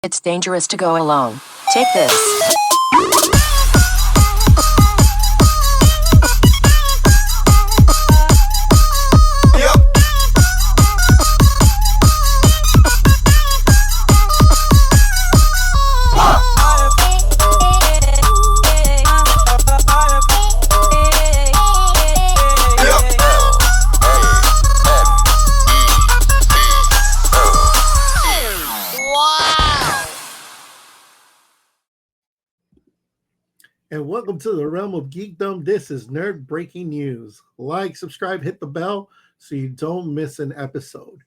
It's dangerous to go alone. Take this. And welcome to the realm of geekdom. This is Nerd Breaking News. Like, subscribe, hit the bell so you don't miss an episode.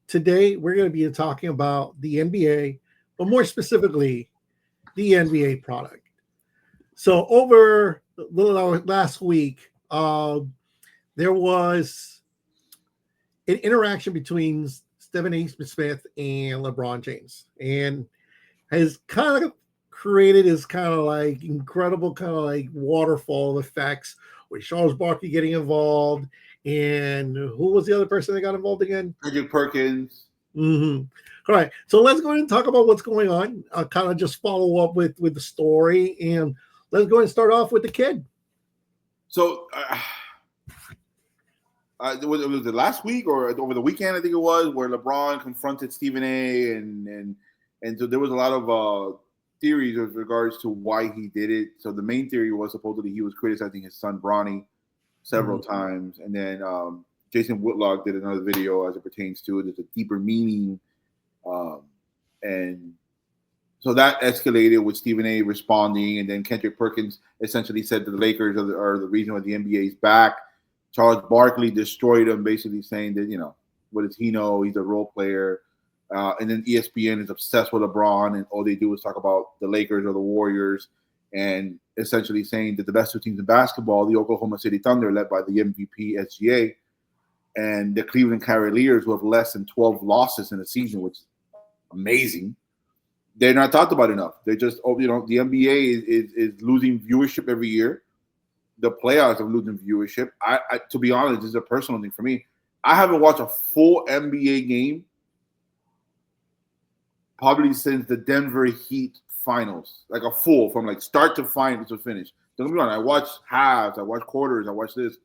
Today, we're going to be talking about the NBA, but more specifically, the NBA product. So, over last week, there was an interaction between Stephen A. Smith and LeBron James, and has kind of created his kind of like incredible kind of like waterfall effects with Charles Barkley getting involved. And who was the other person that got involved again? Kendrick Perkins. Mm-hmm. All right. So let's go ahead and talk about what's going on. I'll kind of just follow up with the story. And let's go ahead and start off with the kid. So was it last week or over the weekend, I think it was, where LeBron confronted Stephen A. and so there was a lot of theories with regards to why he did it. So the main theory was supposedly he was criticizing his son Bronny several times, and then Jason Whitlock did another video as it pertains to it. There's a deeper meaning, and so that escalated with Stephen A. responding, and then Kendrick Perkins essentially said that the Lakers are the reason why the NBA is back. Charles Barkley destroyed him, basically saying that, what does he know? He's a role player. And then ESPN is obsessed with LeBron, and all they do is talk about the Lakers or the Warriors, and essentially saying that the best two teams in basketball, the Oklahoma City Thunder, led by the MVP SGA, and the Cleveland Cavaliers, who have less than 12 losses in a season, which is amazing. They're not talked about enough. They're just, the NBA is losing viewership every year. The playoffs are losing viewership. I to be honest, this is a personal thing for me. I haven't watched a full NBA game probably since the Denver Heat finals, like a full, from like start to finish. Don't get me wrong, I watched halves, I watched quarters, I watched this,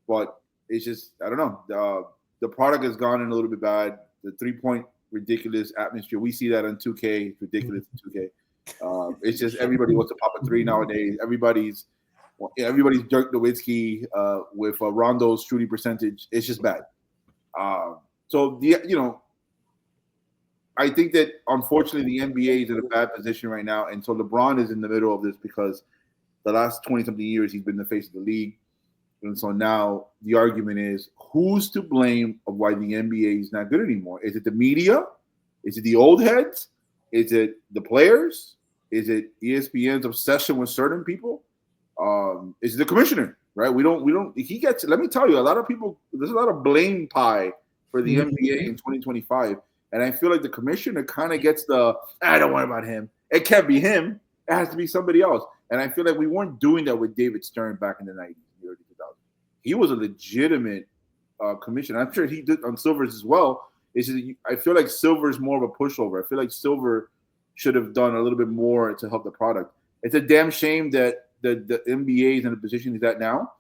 but it's just, I don't know. The product has gone in a little bit bad. The 3-point ridiculous atmosphere. We see that on 2K. It's ridiculous in 2K. It's just everybody wants to pop a three nowadays. Everybody's Dirk Nowitzki with Rondo's shooting percentage. It's just bad. I think that unfortunately the NBA is in a bad position right now, and so LeBron is in the middle of this because the last 20-something years he's been the face of the league, and so now the argument is who's to blame of why the NBA is not good anymore? Is it the media? Is it the old heads? Is it the players? Is it ESPN's obsession with certain people? Is it the commissioner? Right? We don't. He gets. Let me tell you, a lot of people. There's a lot of blame pie for the NBA in 2025. And I feel like the commissioner kind of gets I don't worry about him. It can't be him. It has to be somebody else. And I feel like we weren't doing that with David Stern back in the 90s, the early 2000s. He was a legitimate commissioner. I'm sure he did on Silver's as well. I feel like Silver's more of a pushover. I feel like Silver should have done a little bit more to help the product. It's a damn shame that the NBA is in the position he's at now.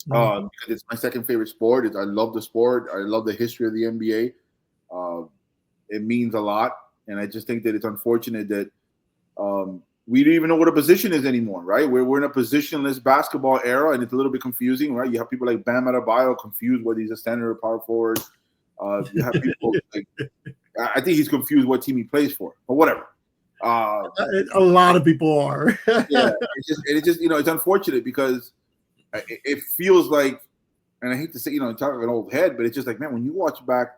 Because it's my second favorite sport. I love the sport. I love the history of the NBA. It means a lot, and I just think that it's unfortunate that we don't even know what a position is anymore, right? We're in a positionless basketball era, and it's a little bit confusing, right? You have people like Bam Adebayo confused whether he's a center or power forward. You have people like I think he's confused what team he plays for, but whatever. A lot of people are. Yeah, it's just it's unfortunate because it feels like, and I hate to say talk about an old head, but it's just like, man, when you watch back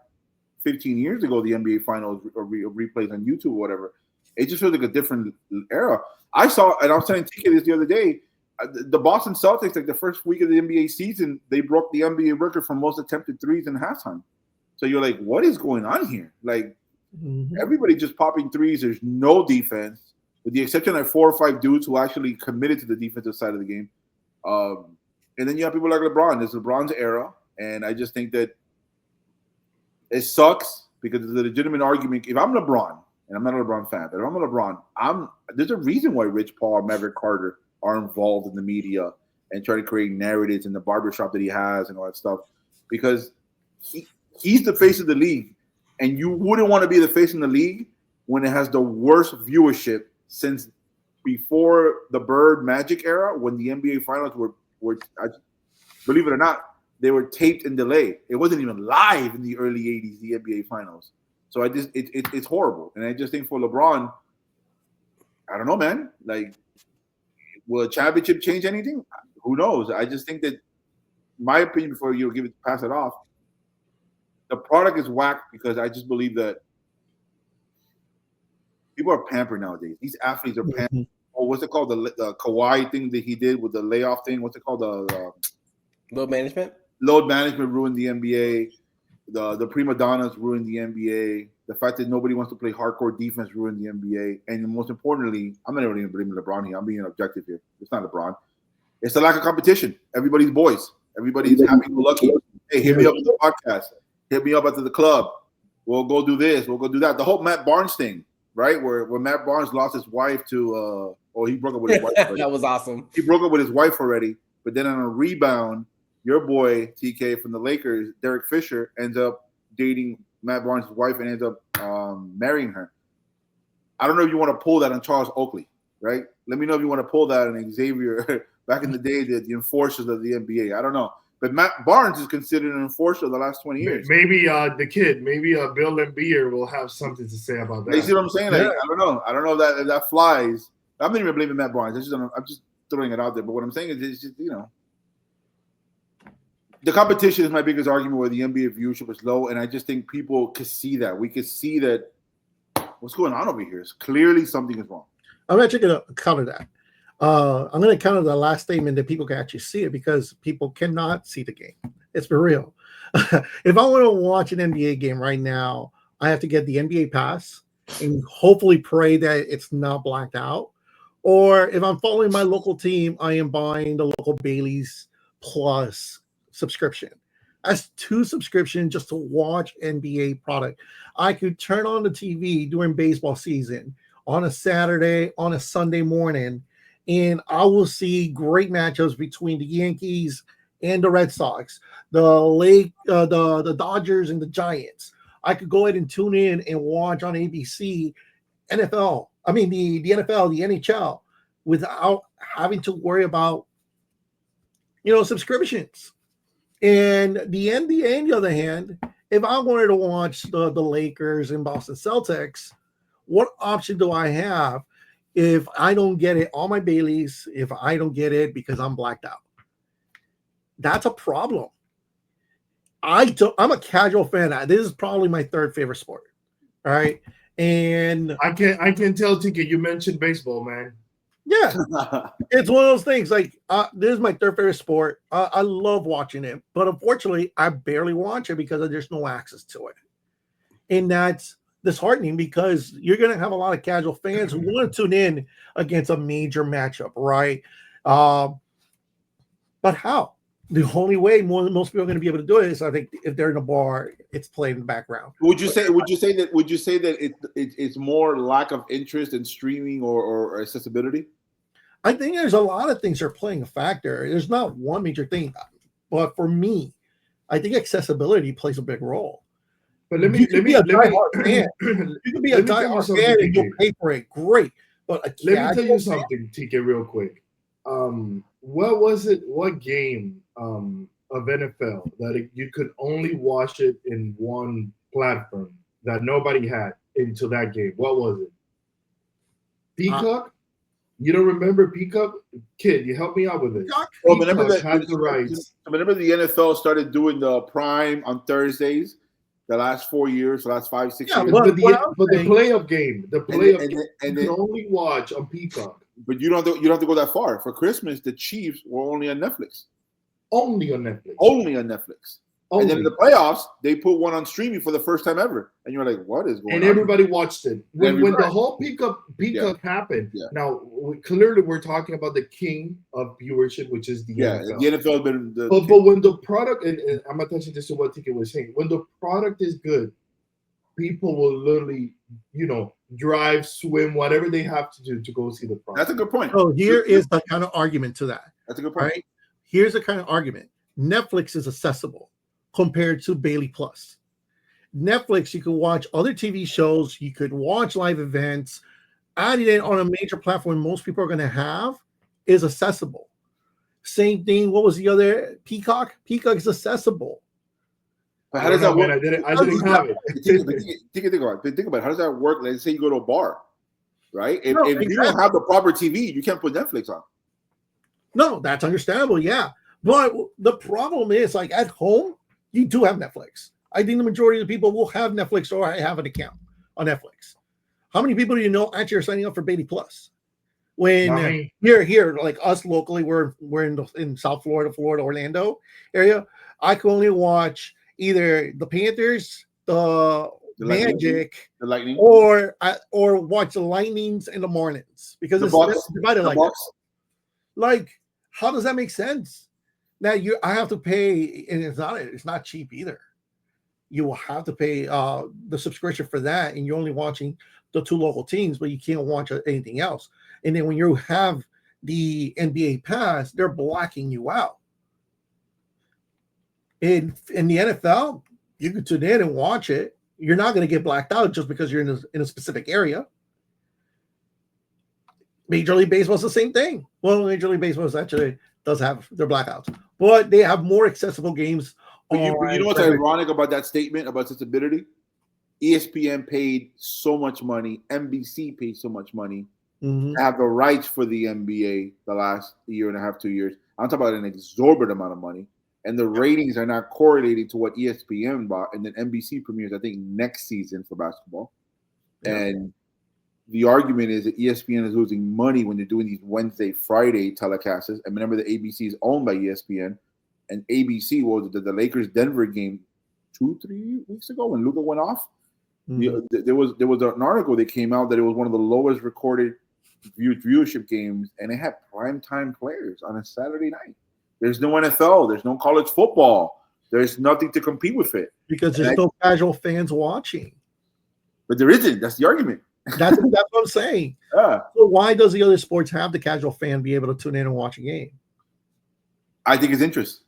15 years ago, the NBA finals or replays on YouTube or whatever, it just feels like a different era. I saw, and I was telling TK this the other day, the Boston Celtics, like the first week of the NBA season, they broke the NBA record for most attempted threes in halftime. So you're like, what is going on here? Like, everybody just popping threes. There's no defense, with the exception of 4 or 5 dudes who actually committed to the defensive side of the game. And then you have people like LeBron. It's LeBron's era, and I just think that it sucks because it's a legitimate argument. If I'm LeBron and I'm not a LeBron fan, but if I'm a LeBron, there's a reason why Rich Paul, Maverick Carter are involved in the media and try to create narratives in the barbershop that he has and all that stuff, because he's the face of the league, and you wouldn't want to be the face in the league when it has the worst viewership since before the Bird Magic era, when the NBA Finals were believe it or not, they were taped and delayed. It wasn't even live in the early 80s, the NBA Finals. So it's horrible. And I just think for LeBron, I don't know, man. Like, will a championship change anything? Who knows? I just think that, my opinion, before you pass it off, the product is whack because I just believe that people are pampered nowadays. These athletes are pampered. Oh, what's it called? The Kawhi thing that he did with the layoff thing. What's it called? The load management. Load management ruined the NBA. The prima donnas ruined the NBA. The fact that nobody wants to play hardcore defense ruined the NBA. And most importantly, I'm not even blaming LeBron here. I'm being objective here. It's not LeBron. It's the lack of competition. Everybody's boys. Everybody's happy-go-lucky. Hey, hit me up on the podcast. Hit me up after the club. We'll go do this. We'll go do that. The whole Matt Barnes thing, right? Where Matt Barnes lost his wife to he broke up with his wife already. That was awesome. He broke up with his wife already, but then on a rebound, your boy TK from the Lakers, Derek Fisher, ends up dating Matt Barnes' wife and ends up marrying her. I don't know if you want to pull that on Charles Oakley, right? Let me know if you want to pull that on Xavier back in the day, the enforcers of the NBA. I don't know. But Matt Barnes is considered an enforcer of the last 20 years. Maybe the kid, Bill Laimbeer will have something to say about that. You see what I'm saying? Like, I don't know. I don't know if that flies. I'm not even blaming Matt Barnes. I'm just throwing it out there. But what I'm saying is, it's just, the competition is my biggest argument where the NBA viewership is low, and I just think people could see that. We could see that what's going on over here is clearly something is wrong. I'm actually going to counter that. I'm going to counter the last statement that people can actually see it because people cannot see the game. It's for real. If I want to watch an NBA game right now, I have to get the NBA pass and hopefully pray that it's not blacked out. Or if I'm following my local team, I am buying the local Bailey's Plus subscription. That's 2 subscriptions just to watch NBA product. I could turn on the TV during baseball season on a Saturday, on a Sunday morning, and I will see great matchups between the Yankees and the Red Sox, the Dodgers and the Giants. I could go ahead and tune in and watch on ABC the NFL, the NHL, without having to worry about, subscriptions. And the NBA, on the other hand, if I wanted to watch the Lakers and Boston Celtics, what option do I have if I don't get it on my Baileys, if I don't get it because I'm blacked out? That's a problem. I'm a casual fan. This is probably my 3rd favorite sport. All right. And I can tell, TK, you mentioned baseball, man. Yeah, it's one of those things. Like, this is my 3rd favorite sport. I love watching it, but unfortunately, I barely watch it because there's no access to it, and that's disheartening because you're going to have a lot of casual fans who want to tune in against a major matchup, right? But how? The only way most people are going to be able to do it is, I think, if they're in a bar, it's played in the background. Would you say that it's more lack of interest in streaming or accessibility? I think there's a lot of things that are playing a factor. There's not one major thing, but for me, I think accessibility plays a big role. But let me be a diehard fan. You can be a diehard fan and you'll pay for it. Great, but let me tell you something, TK, real quick. What game of NFL that you could only watch it in one platform that nobody had until that game? What was it? Peacock? You don't remember Peacock? Kid, you help me out with this. Well, whenever the NFL started doing the Prime on Thursdays, the last 4 years, the last 5, 6 years. But the playoff game, you can only watch on Peacock. But you don't have to go that far. For Christmas, the Chiefs were only on Netflix. Only on Netflix. Only on Netflix. And then in the playoffs, they put one on streaming for the first time ever. And you're like, what is going on? And everybody watched it. When the whole Peacock happened, now clearly we're talking about the king of viewership, which is the NFL. The NFL has been but when the product, and I'm attaching this to what TK was saying, when the product is good, people will literally, drive, swim, whatever they have to do to go see the product. That's a good point. So here is the kind of argument to that. That's a good All point. right. Here's the kind of argument. Netflix is accessible compared to Bailey Plus. Netflix, you can watch other TV shows, you could watch live events. Adding it on a major platform most people are going to have is accessible. Same thing. What was the other? Peacock? Peacock is accessible. But how does that work? I didn't have it. Think about it. How does that work? Let's say you go to a bar, right? If No, you don't exactly. have the proper TV, you can't put Netflix on. No, that's understandable. Yeah. But the problem is, like at home, you do have Netflix. I think the majority of the people will have Netflix or have an account on Netflix. How many people do you know actually are signing up for Bailey Plus? When here, like us locally, we're in South Florida, Orlando area. I can only watch either the Panthers, the Magic, the Lightning, or watch the Lightnings and the Marlins because it's divided like that. Like, how does that make sense? Now I have to pay, and it's not cheap either. You will have to pay the subscription for that, and you're only watching the two local teams, but you can't watch anything else. And then when you have the NBA pass, they're blocking you out. In the NFL, you can tune in and watch it. You're not going to get blacked out just because you're in a specific area. Major League Baseball is the same thing. Well, Major League Baseball actually does have their blackouts, but they have more accessible games. But you know what's ironic about that statement about accessibility? ESPN paid so much money. NBC paid so much money to have the rights for the NBA the last year and a half, 2 years. I'm talking about an exorbitant amount of money. And the ratings are not correlated to what ESPN bought. And then NBC premieres, I think, next season for basketball. Yeah. And the argument is that ESPN is losing money when they're doing these Wednesday, Friday telecasts. And remember, the ABC is owned by ESPN. And ABC was the Lakers-Denver game 2-3 weeks ago when Luka went off. There was an article that came out that it was one of the lowest recorded viewership games, and it had primetime players on a Saturday night. There's no NFL. There's no college football. There's nothing to compete with it. Because there's no casual fans watching. But there isn't. That's the argument. That's what I'm saying. Yeah. So why does the other sports have the casual fan be able to tune in and watch a game? I think it's interest.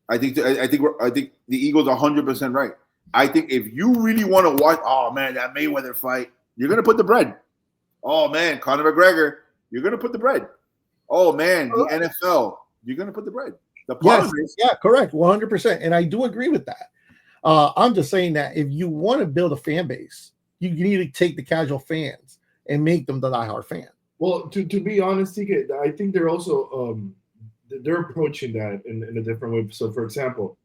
I think the Eagles are 100% right. I think if you really want to watch, oh man, that Mayweather fight, you're gonna put the bread. Oh man, Conor McGregor, you're gonna put the bread. Oh man, the NFL, you're gonna put the bread. The problem is, correct, 100%, and I do agree with that. I'm just saying that if you want to build a fan base, you need to take the casual fans and make them the diehard fan. Well, to be honest, TK, I think they're also they're approaching that in a different way. So, for example,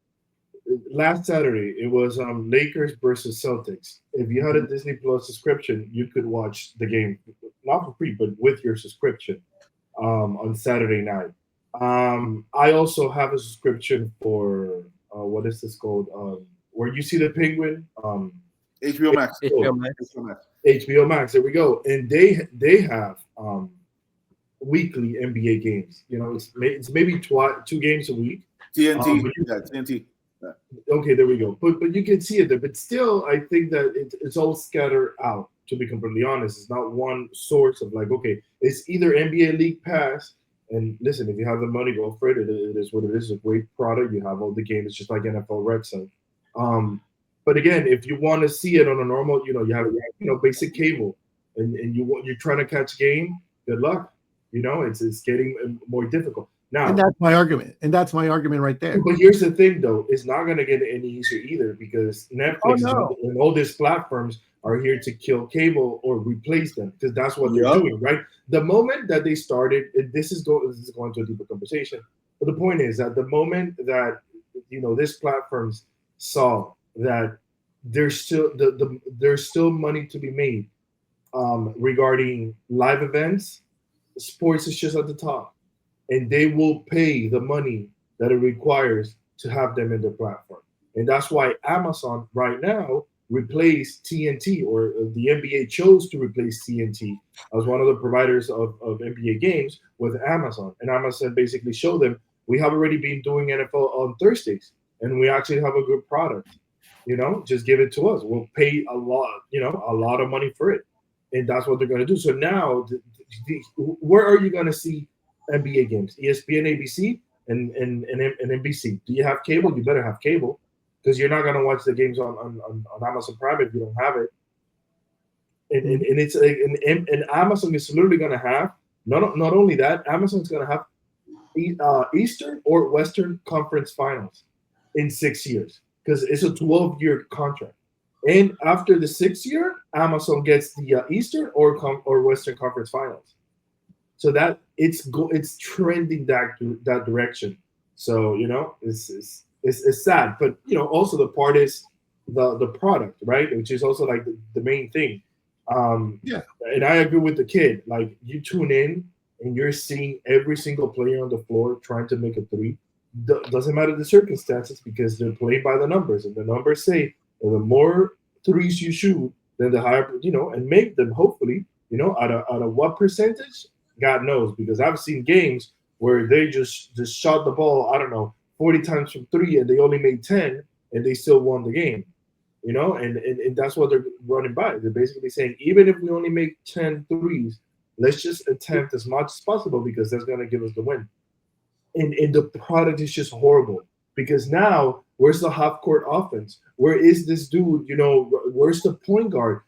last Saturday it was Lakers versus Celtics. If you had a Disney Plus subscription, you could watch the game not for free, but with your subscription on Saturday night. I also have a subscription for what is this called? Where you see the Penguin. HBO Max. HBO Max. There we go. And they have weekly NBA games. You know, it's maybe 2 games a week. TNT. TNT. Okay, there we go. But you can see it there. But still, I think that it's all scattered out. To be completely honest, it's not one source of like, okay, it's either NBA League Pass. And listen, if you have the money, go for it. It is what it is. It's a great product. You have all the games, just like NFL Red Zone. But again, if you want to see it on a normal, you have basic cable, and you're trying to catch game, good luck. You know, it's getting more difficult now. And that's my argument. And that's my argument right there. But here's the thing, though, it's not going to get any easier either because Netflix and all these platforms are here to kill cable or replace them because that's what they're doing, right? The moment that they started, this is going to a deeper conversation. But the point is that the moment that these platforms saw that there's still money to be made regarding live events, sports is just at the top, and they will pay the money that it requires to have them in their platform. And that's why Amazon right now replaced TNT, or the NBA chose to replace TNT as one of the providers of NBA games with Amazon. And Amazon basically showed them, we have already been doing NFL on Thursdays, and we actually have a good product. Just give it to us. We'll pay a lot of money for it. and that's what they're going to do. So now, where are you going to see NBA games? ESPN, ABC, and NBC. Do you have cable? You better have cable, because you're not going to watch the games on Amazon Prime if you don't have it. And it's and Amazon is literally going to have not only that, Amazon's going to have Eastern or Western Conference Finals in 6 years, because it's a 12-year contract. And after the 6th year, Amazon gets the Eastern or Western Conference Finals. So that it's trending that direction. So it's sad, but also the part is the product, right? Which is also like the main thing. And I agree with the kid. Like, you tune in and you're seeing every single player on the floor trying to make a three. Doesn't matter the circumstances, because they're playing by the numbers, and the numbers say the more threes you shoot, then the higher, and make them, hopefully, out of what percentage, God knows, because I've seen games where they just shot the ball, I don't know, 40 times from three, and they only made 10, and they still won the game. And that's what they're running by. They're basically saying, even if we only make 10 threes, let's just attempt as much as possible, because that's going to give us the win. And the product is just horrible, because now, where's the half-court offense? Where is this dude? Where's the point guard?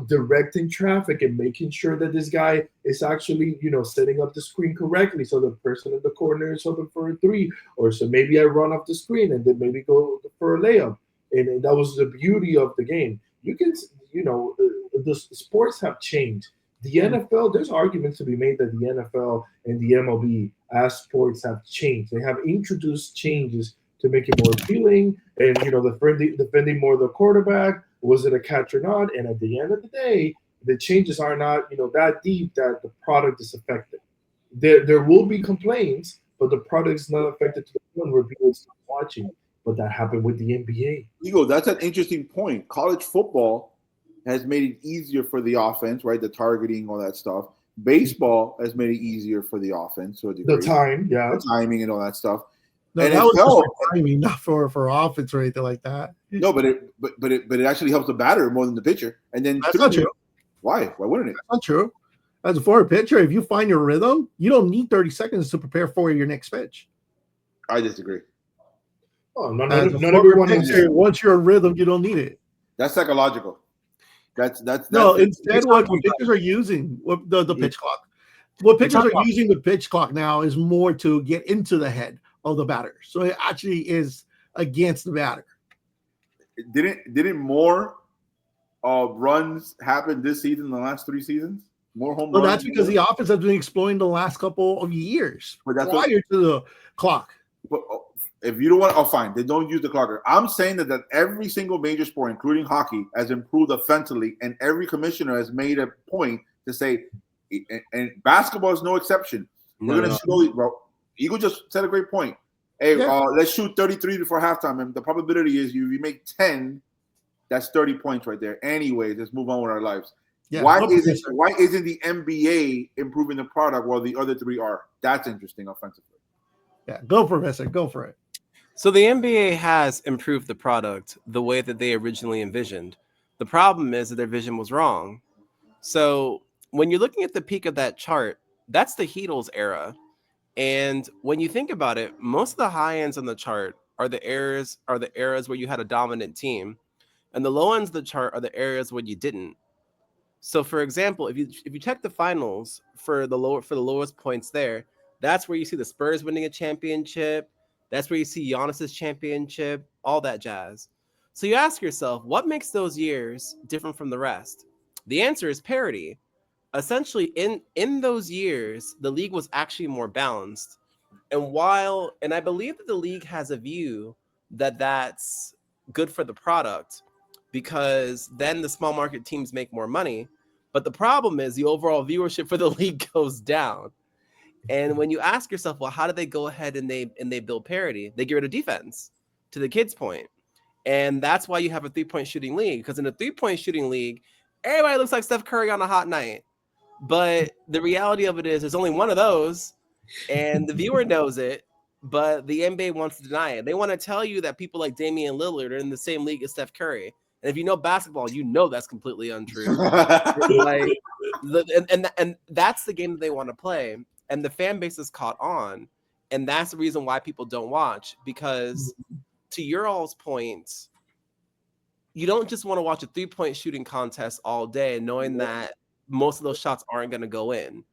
Directing traffic and making sure that this guy is actually, setting up the screen correctly, so the person in the corner is open for a three, or so maybe I run off the screen and then maybe go for a layup. And that was the beauty of the game. You can, the sports have changed. The NFL, there's arguments to be made that the NFL and the MLB as sports have changed. They have introduced changes to make it more appealing, and defending more the quarterback. Was it a catch or not? And at the end of the day, the changes are not that deep that the product is affected. There will be complaints, but the product is not affected to the point where people stop watching. But that happened with the NBA. Ego, that's an interesting point. College football has made it easier for the offense, right? The targeting, all that stuff. Baseball has made it easier for the offense. So the time, yeah. The timing and all that stuff. No, that was just for timing, not for offense or anything like that. No, but it actually helps the batter more than the pitcher. And then that's not true. Why? Why wouldn't it? That's not true. As a forward pitcher, if you find your rhythm, you don't need 30 seconds to prepare for your next pitch. I disagree. Oh, not everyone pitcher, once you're in rhythm, you don't need it. That's psychological. That's no. Instead, what pitchers are using the pitch clock. What pitchers are using the pitch clock now is more to get into the head of the batter. So it actually is against the batter. Didn't more runs happen this season than the last 3 seasons? More home runs. Well, that's because the offense has been exploiting the last couple of years prior to the clock. But if you don't want, fine. They don't use the clock. I'm saying that every single major sport, including hockey, has improved offensively, and every commissioner has made a point to say, and basketball is no exception. We're going to slowly, bro. Eagle just said a great point. Hey, let's shoot 33 before halftime, and the probability is you make 10, that's 30 points right there. Anyways, let's move on with our lives. Yeah, why isn't the NBA improving the product while the other 3 are? That's interesting offensively. Yeah, go for it, Messer. Go for it. So the NBA has improved the product the way that they originally envisioned. The problem is that their vision was wrong. So when you're looking at the peak of that chart, that's the Heatles era. And when you think about it, most of the high ends on the chart are the eras where you had a dominant team, and the low ends of the chart are the areas where you didn't. So, for example, if you check the finals for the lowest points there, that's where you see the Spurs winning a championship. That's where you see Giannis's championship, all that jazz. So you ask yourself, what makes those years different from the rest? The answer is parity. Essentially, in those years, the league was actually more balanced. And I believe that the league has a view that that's good for the product, because then the small market teams make more money. But the problem is the overall viewership for the league goes down. And when you ask yourself, well, how do they go ahead and they build parity? They get rid of defense, to the kid's point. And that's why you have a 3-point shooting league, because in a 3-point shooting league, everybody looks like Steph Curry on a hot night. But the reality of it is there's only one of those, and the viewer knows it, but the NBA wants to deny it. They want to tell you that people like Damian Lillard are in the same league as Steph Curry. And if you know basketball, you know that's completely untrue. Like, and that's the game that they want to play, and the fan base is caught on, and that's the reason why people don't watch. Because to your all's point, you don't just want to watch a 3-point shooting contest all day, knowing that most of those shots aren't going to go in.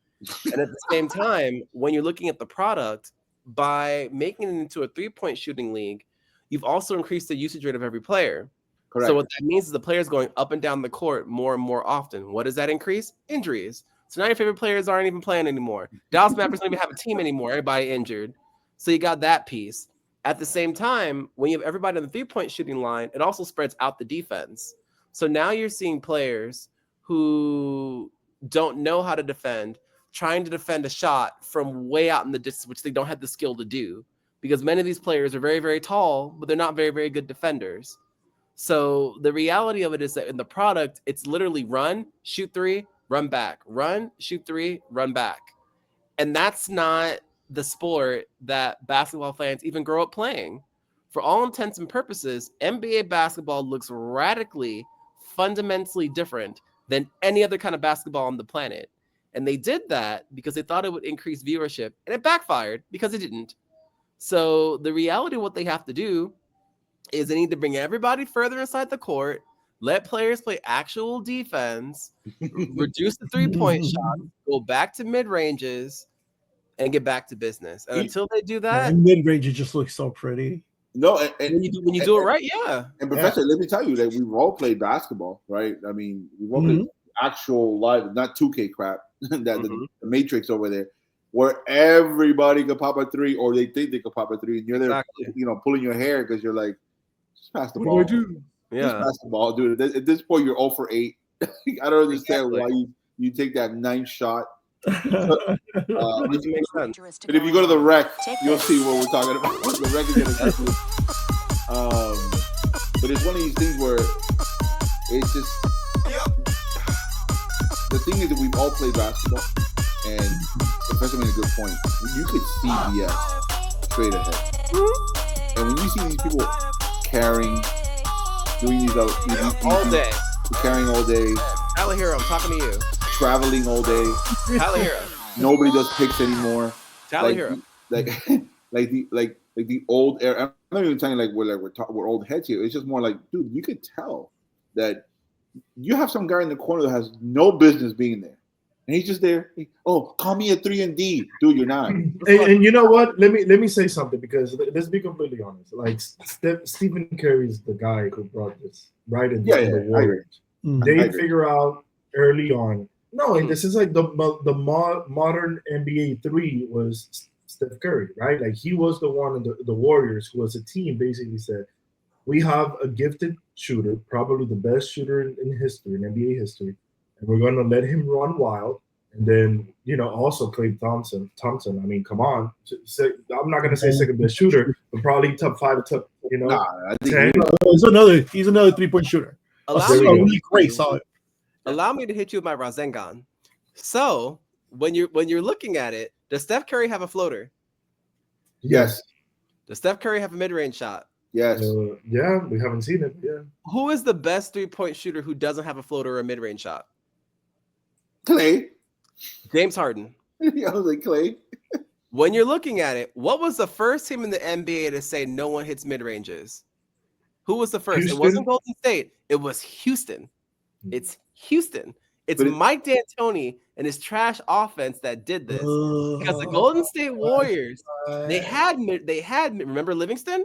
And at the same time, when you're looking at the product, by making it into a 3-point shooting league, you've also increased the usage rate of every player. Correct. So what that means is the players going up and down the court more and more often. What does that increase? Injuries. So now your favorite players aren't even playing anymore. Dallas Mavericks don't even have a team anymore. Everybody injured. So you got that piece. At the same time, when you have everybody on the 3-point shooting line, it also spreads out the defense. So now you're seeing players who don't know how to defend, trying to defend a shot from way out in the distance, which they don't have the skill to do, because many of these players are very, very tall, but they're not very, very good defenders. So the reality of it is that in the product, it's literally run, shoot 3, run back, run, shoot 3, run back. And that's not the sport that basketball fans even grow up playing. For all intents and purposes, NBA basketball looks radically, fundamentally different than any other kind of basketball on the planet. And they did that because they thought it would increase viewership, and it backfired because it didn't. So the reality of what they have to do is they need to bring everybody further inside the court, let players play actual defense, reduce the 3-point shot, go back to mid-ranges, and get back to business. And until they do that, mid range, it just looks so pretty. No, when you do it right, yeah. And Professor, let me tell you that we've all played basketball, right? I mean, we've all played actual live, not 2K crap, the Matrix over there, where everybody could pop a 3, or they think they could pop a 3, and you're there, pulling your hair because you're like, just pass the ball. What do I do? Yeah, just pass the ball, dude. At this point, you're 0 for 8. I don't understand why you take that 9th shot. But if you go to the rec, you'll see what we're talking about. The rec is gonna do. But it's one of these things where it's just the thing is that we've all played basketball, and especially made a good point. You could see BS straight ahead, and when you see these people carrying, doing these all day, carrying all day. Tyler Hero, I'm talking to you. Traveling all day. Tyler Hero. Nobody does picks anymore. Tyler Hero. Like the old era. I'm not even talking like we're old heads here. It's just more like, dude, you could tell that you have some guy in the corner that has no business being there, and he's just there. Oh, call me a 3 and D, dude. You're not. And you know what? Let me say something, because let's be completely honest. Like Stephen Curry is the guy who brought this right into the Warriors. They figure out early on. No, and this is like the modern NBA 3 was Steph Curry, right? Like he was the one in the Warriors who, as a team, basically said, we have a gifted shooter, probably the best shooter in history, in NBA history, and we're going to let him run wild. And then, also Klay Thompson. I mean, come on. I'm not going to say second best shooter, but probably top 5, top, 10. He's another 3-point shooter. Allow me to hit you with my Rasengan. So when you're looking at it, does Steph Curry have a floater? Yes. Does Steph Curry have a mid-range shot? Yes. Yeah, we haven't seen it. Yeah. Who is the best 3-point shooter who doesn't have a floater or a mid-range shot? Klay. James Harden. I was like, Klay. When you're looking at it, what was the first team in the NBA to say no one hits mid-ranges? Who was the first? Houston? It wasn't Golden State. It was Houston. It's Houston. It's Mike D'Antoni and his trash offense that did this. Because the Golden State Warriors, they had remember Livingston?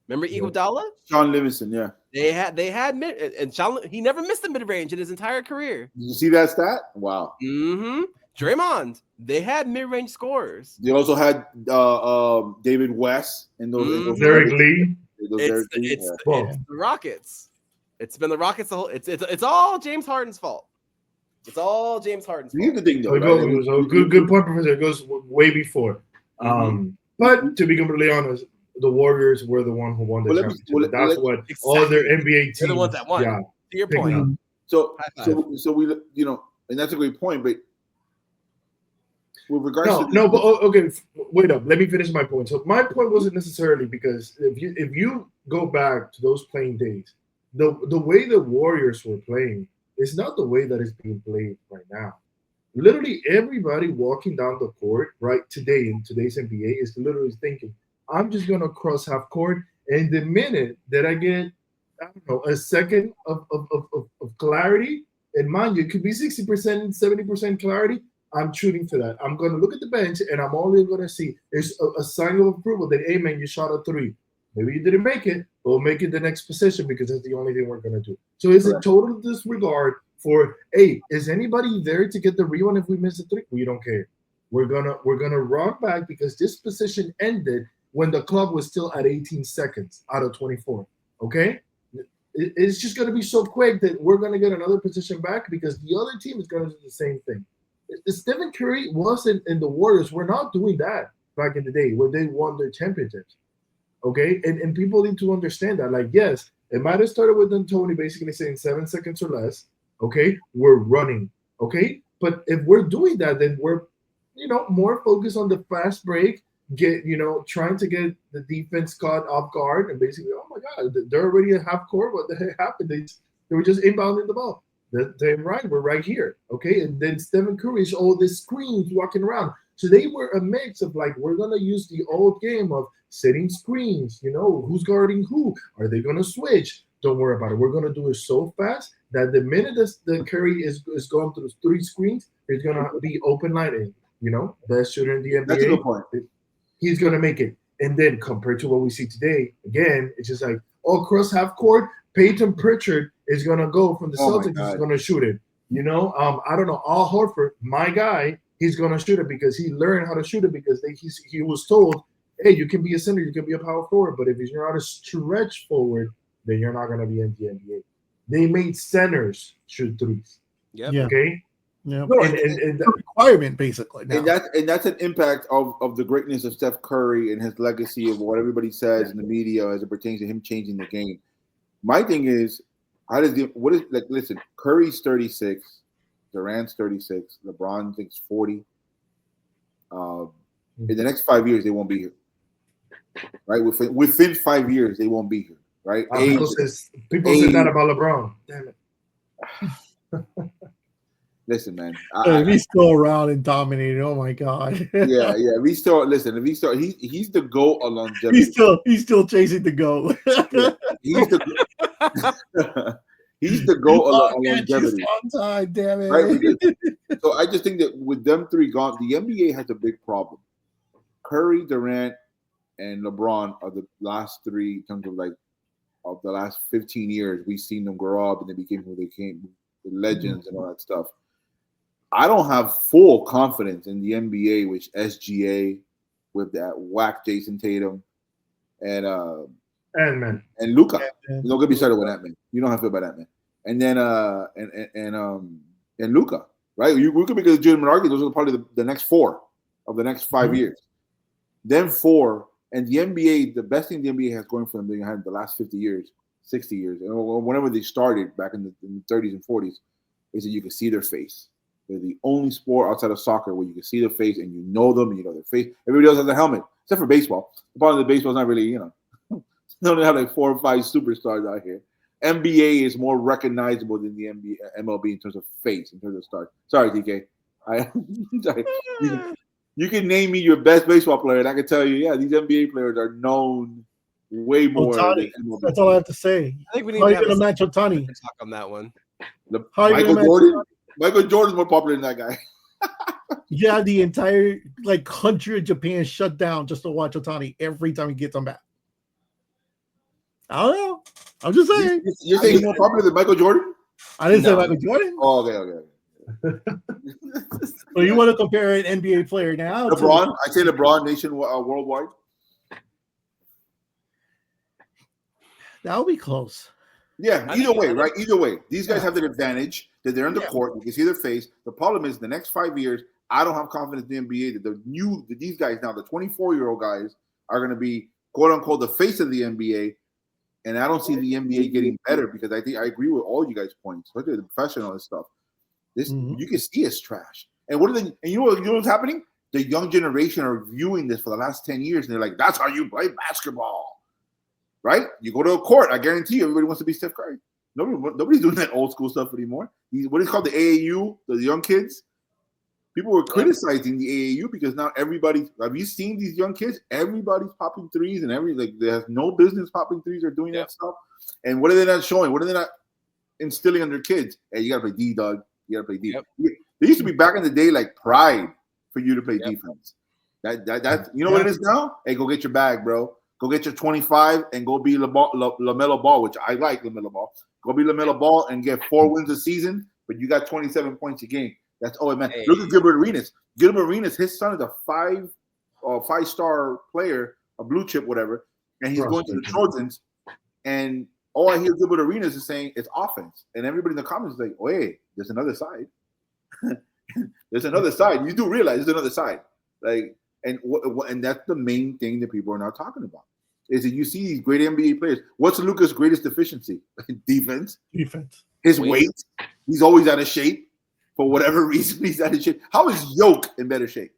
Remember Iguodala? Sean Livingston, yeah. They had mid, and Sean, he never missed the mid-range in his entire career. Did you see that stat? Wow. Mm-hmm. Draymond, they had mid-range scorers. They also had David West and those Derek Lee. It's the Rockets. It's been the Rockets the whole. It's all James Harden's fault. It's all James Harden's fault. Here's the thing, though. Good point, Professor. It goes way before. But to be completely honest, the Warriors were the one who won the championship. That's what all their NBA teams. They're the ones that won. Yeah. To your point. So we and that's a great point, but with regards okay, wait up. Let me finish my point. So my point wasn't necessarily because if you go back to those playing days, the way the Warriors were playing is not the way that is being played right now. Literally everybody walking down the court right today in today's NBA is literally thinking, I'm just gonna cross half court, and the minute that I get, I don't know, a second of clarity, and mind you, it could be 60%, 70% clarity. I'm shooting for that. I'm gonna look at the bench, and I'm only gonna see there's a sign of approval that, hey man, you shot a three. Maybe you didn't make it, but we'll make it the next position because that's the only thing we're gonna do. So it's a total disregard for, hey, is anybody there to get the rebound if we miss a three? We don't care. We're gonna run back because this position ended when the clock was still at 18 seconds out of 24. Okay, it's just gonna be so quick that we're gonna get another position back because the other team is gonna do the same thing. Stephen Curry wasn't in the Warriors. We're not doing that back in the day where they won their championships. Okay, and people need to understand that. Like, yes, it might have started with D'Antoni basically saying 7 seconds or less. Okay, we're running. Okay, but if we're doing that, then we're, more focused on the fast break, trying to get the defense caught off guard, and basically, oh my God, they're already at half court. What the heck happened? They were just inbounding the ball. They're right. We're right here. Okay, and then Stephen Curry's all these screens walking around. So they were a mix of like, we're gonna use the old game of setting screens. Who's guarding who? Are they gonna switch? Don't worry about it. We're gonna do it so fast that the minute the Curry is going through 3 screens, it's gonna be open lighting. Best shooter in the NBA. That's a good point. He's gonna make it. And then compared to what we see today, again, it's just like, across half court, Peyton Pritchard is gonna go from the Celtics. He's gonna shoot it. I don't know. Al Horford, my guy, he's gonna shoot it because he learned how to shoot it because he was told, hey, you can be a center, you can be a power forward, but if you're not a stretch forward, then you're not gonna be in the NBA. They made centers shoot threes. Yep. Yeah. Okay. Yeah. No, and the requirement basically. Now. And that's an impact of the greatness of Steph Curry and his legacy of what everybody says in the media as it pertains to him changing the game. My thing is, listen, Curry's 36, Durant's 36, LeBron thinks 40. In the next 5 years, they won't be here. Right? Within 5 years, they won't be here. Right? People say that about LeBron. Damn it. Listen, man. If he's still around and dominating, oh my God. Yeah. If he's the GOAT of longevity. He's still chasing the GOAT. Yeah. He's the GOAT of longevity. On time, damn it. Right? So I just think that with them three gone, the NBA has a big problem. Curry, Durant, and LeBron are the last three in terms of the last 15 years. We've seen them grow up and they became who they came, the legends and all that stuff. I don't have full confidence in the NBA with SGA, with that whack Jason Tatum, and Ant-Man and Luka. Don't get me started with Ant-Man. You don't have to feel about Ant-Man. And then and Luka, right? We could make a legitimate argument. Those are probably the next 4 of the next 5 years. Then 4, and the NBA, the best thing the NBA has going for them, they had the last 50 years, 60 years, or whenever they started back in the 30s and 40s, is that you can see their face. They're the only sport outside of soccer where you can see their face and you know them, you know their face. Everybody else has a helmet, except for baseball. The problem with baseball is not really, they only have like 4 or 5 superstars out here. NBA is more recognizable than the MLB in terms of face, in terms of stars. Sorry, DK. You can name me your best baseball player, and I can tell you, yeah, these NBA players are known way more than MLB. That's all I have to say. I think we need How are to you have going to a match Ohtani? talk on that one. Michael Jordan's more popular than that guy. Yeah, the entire country of Japan shut down just to watch Ohtani every time he gets on bat. I don't know. I'm just saying. You're saying he's more popular than Michael Jordan? I didn't say Michael Jordan. Oh, okay. So you want to compare an NBA player now? LeBron? I say LeBron nation worldwide. That would be close. Yeah, either way, right? Either way. These guys have the advantage that they're in the court. You can see their face. The problem is the next 5 years, I don't have confidence in the NBA that these guys now, the 24-year-old guys, are going to be, quote unquote, the face of the NBA. And I don't see the NBA getting better because I agree with all you guys' points, especially the professional and stuff. You can see it's trash. And you know what's happening? The young generation are viewing this for the last 10 years, and they're like, that's how you play basketball. right? You go to a court, I guarantee you, everybody wants to be Steph Curry. Nobody's doing that old school stuff anymore. What is called the AAU, the young kids. People were criticizing the AAU because now everybody. Have you seen these young kids? Everybody's popping threes, and they have no business popping threes or doing that stuff. And what are they not showing? What are they not instilling on their kids? Hey, you gotta play D, dog. You gotta play D. Yep. There used to be back in the day like pride for you to play defense. That you know what it is now? Hey, go get your bag, bro. Go get your 25 and go be LaMelo Ball, which I like LaMelo Ball. Go be LaMelo Ball and get 4 wins a season, but you got 27 points a game. That's man. Hey. Look at Gilbert Arenas. Gilbert Arenas, his son is a 5-star player, a blue chip, whatever, and he's going to the Trojans. And all I hear Gilbert Arenas is saying it's offense, and everybody in the comments is like, "Oh, hey, there's another side. There's another side. You do realize there's another side, like, and that's the main thing that people are now talking about. Is that you see these great NBA players. What's Luka's greatest deficiency? Defense. His weight. He's always out of shape. For whatever reason, he's out of shape. How is Yoke in better shape?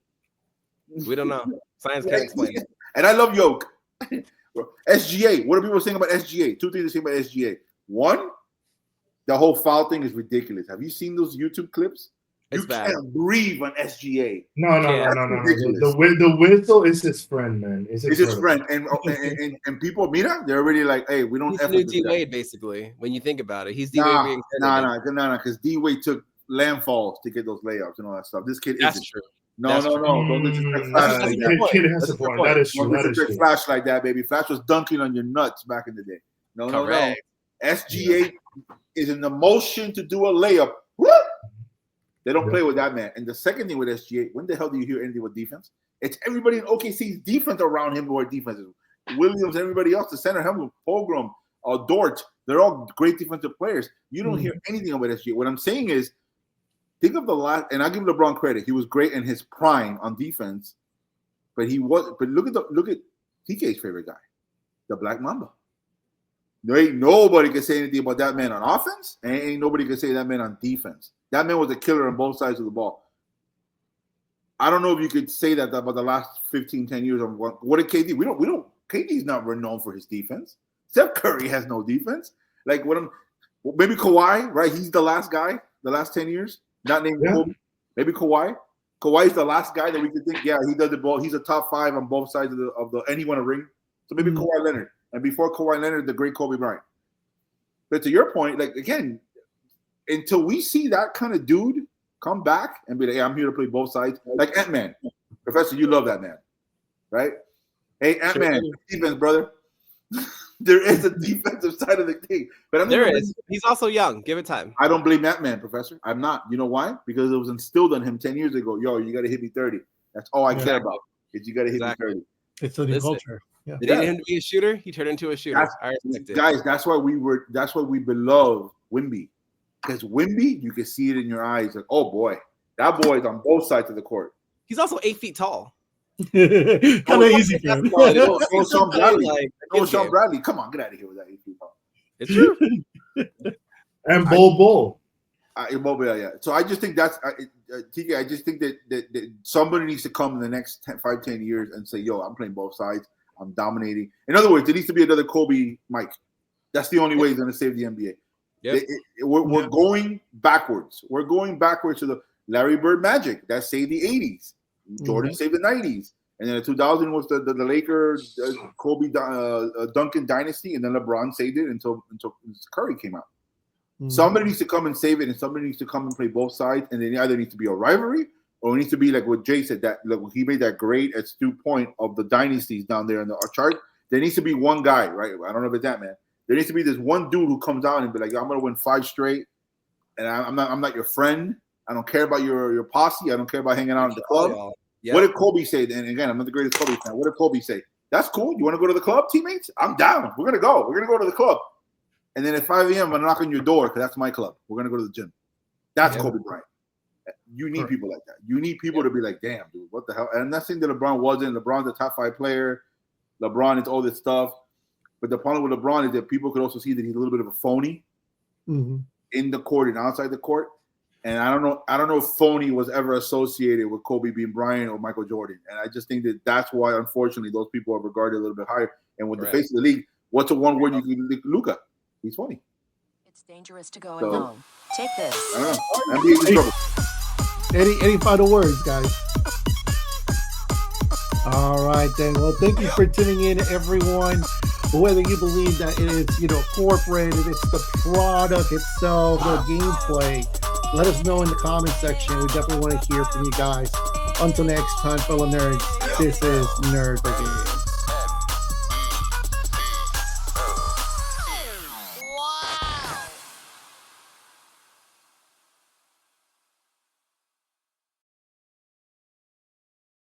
We don't know. Science can't explain it. And I love Yoke. SGA. What are people saying about SGA? 2 things to say about SGA. One, the whole foul thing is ridiculous. Have you seen those YouTube clips? It's bad. Can't breathe on SGA. No. The whistle is his friend, man. It's his friend. And people, Mira, they're already like, hey, we don't. He's the new D-Wade, basically. When you think about it, he's D-Wade. No, because D-Wade took landfalls to get those layups and all that stuff. This kid isn't. That's true. No. Don't disrespect Flash like that. Kid has a point. That is true. Don't disrespect Flash like that, baby. Flash was dunking on your nuts back in the day. No. SGA is in the motion to do a layup. Woo! They don't play with that man. And the second thing with SGA, when the hell do you hear anything with defense? It's everybody in OKC's defense around him who are defenses. Williams, everybody else, the center, Helmut, Holmgren, Dort, they're all great defensive players. You don't hear anything about SGA. What I'm saying is, think of the last, and I give LeBron credit. He was great in his prime on defense, but look at TK's favorite guy, the Black Mamba. There ain't nobody can say anything about that man on offense, and ain't nobody can say that man on defense. That man was a killer on both sides of the ball. I don't know if you could say that about the last 15, 10 years. What did KD? We don't. KD's not renowned for his defense. Steph Curry has no defense. Like maybe Kawhi, right? He's the last guy, the last 10 years. Not named Kobe. Maybe Kawhi. Kawhi's the last guy that we could think, yeah, he does the ball. He's a top 5 on both sides of the and he won a ring. So maybe Kawhi Leonard. And before Kawhi Leonard, the great Kobe Bryant. But to your point, like, again, until we see that kind of dude come back and be like, hey, I'm here to play both sides. Like Ant-Man. Professor, you love that man. Right? Hey, Ant-Man, defense, brother. There is a defensive side of the thing. But there is. He's also young. Give it time. I don't blame Ant-Man, Professor. I'm not. You know why? Because it was instilled in him 10 years ago. Yo, you got to hit me 30. That's all I care about. Is you got to hit me 30. It's a new culture. Yeah. They needed him to be a shooter. He turned into a shooter. Guys, that's why we beloved Wemby. Because Wemby, you can see it in your eyes. Like, oh boy, that boy is on both sides of the court. He's also 8 feet tall. Kind of easy for him. Sean Bradley. Sean Bradley. Come on, get out of here with that 8 feet tall. It's true. And Bol. Yeah. So I just think that's TK. I just think that somebody needs to come in the next 5-10 years and say, "Yo, I'm playing both sides. I'm dominating." In other words, there needs to be another Kobe Mike. That's the only way he's going to save the NBA. Yep. We're going backwards. We're going backwards to the Larry Bird magic that saved the 80s. Jordan saved the 90s. And then the 2000 was the Lakers, Kobe, Duncan dynasty. And then LeBron saved it until Curry came out. Somebody needs to come and save it, and somebody needs to come and play both sides. And then either needs to be a rivalry, or it needs to be like what Jay said, that he made that great astute point of the dynasties down there in the chart. There needs to be one guy, right? I don't know if it's that man. There needs to be this one dude who comes out and be like, I'm gonna win 5 straight, and I'm not your friend. I don't care about your posse. I don't care about hanging out at the club. Yep. What did Kobe say? And again, I'm not the greatest Kobe fan. What did Kobe say? That's cool. You want to go to the club, teammates? I'm down. We're gonna go. We're gonna go to the club. And then at 5 a.m., I'm gonna knock on your door because that's my club. We're gonna go to the gym. That's Kobe Bryant. You need people like that. You need people to be like, damn, dude, what the hell? And I'm not saying that LeBron wasn't. LeBron's a top 5 player. LeBron is all this stuff. But the problem with LeBron is that people could also see that he's a little bit of a phony in the court and outside the court. And I don't know if phony was ever associated with Kobe being Bryant or Michael Jordan. And I just think that that's why, unfortunately, those people are regarded a little bit higher. And with the face of the league, What's the one word you can link Luka? He's funny. It's dangerous to go So- alone. Take this. I don't know. NBA's in trouble. Any final words, guys? All right, then. Well, thank you for tuning in, everyone. Whether you believe that it is, corporate, if it's the product itself, the gameplay, let us know in the comment section. We definitely want to hear from you guys. Until next time, fellow nerds, this is Nerd Brigade.